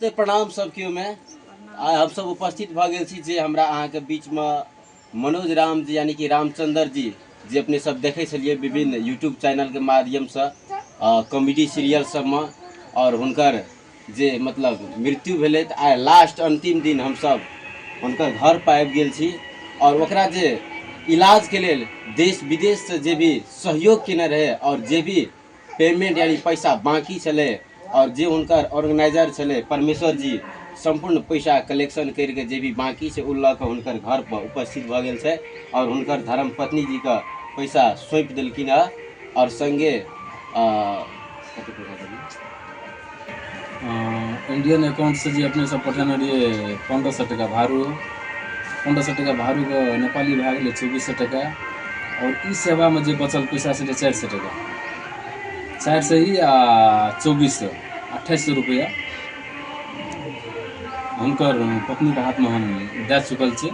ते प्रणाम सब केओ में हम सब उपस्थित भ गेल छी जे हमरा अहाँ के बीच में मनोज राम जी यानी कि रामचंद्र जी जे अपने सब देखे छलिए विभिन्न यूट्यूब चैनल के माध्यम से कॉमेडी सीरियल सब में और हुनकर जे मतलब मृत्यु भेलै त आइ लास्ट अंतिम दिन हम सब हुनकर घर पर आबि गेल छी और ओकरा जे इलाज के लेल देश विदेश से जे भी सहयोग केने रहे और जे भी पेमेंट यानी पैसा बाकी छले और जे हुनकर ऑर्गेनाइजर छले परमेश्वर जी संपूर्ण पैसा कलेक्शन करके जे भी बाकी से उ ल के हुनकर घर पर उपस्थित भ गेल छै और हुनकर धर्म पत्नी जी का पैसा सौंप देलखिन है और संगे इंडियन अकाउंट से जी अपने सब पठाने रहिए 1500 टका भारू 1500 टका भारू को नेपाली भए गेलै 2400 टका और ई सेवा में जे बचल पैसा से 400 टका 400 ही आ 2400 2800 रुपया हुनकर पत्नी के हाथ में हम दे चुकल छी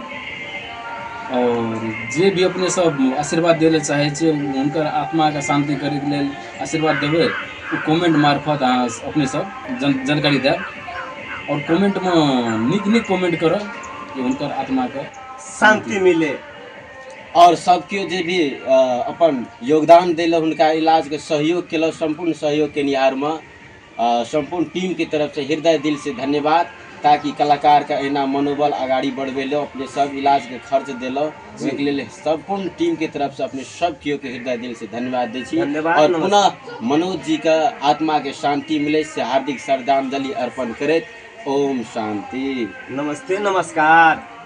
और जे भी अपने सब आशीर्वाद देले चाहे छे हुनकर आत्मा के शांति करे के लेल आशीर्वाद देबे कमेंट मार्फत अपने सब जानकारी देब और कमेंट में निक कमेंट करो कि हुनकर आत्मा के शांति मिले और सब केओ जे भी अपन योगदान देल हुनका इलाज के सहयोग केल संपूर्ण सहयोग के निहार में संपूर्ण टीम की तरफ से हृदय दिल से धन्यवाद ताकि कलाकार का एना मनोबल आगाड़ी बढ़वे लो अपने सब इलाज के खर्च दिलो ओके लेल संपूर्ण टीम की तरफ से अपने सब केओ के हृदय दिल से धन्यवाद दै छी और पुनः मनोज जी का आत्मा के शांति मिले से हार्दिक श्रद्धांजलि अर्पण करैत ओम शांति। नमस्ते नमस्कार।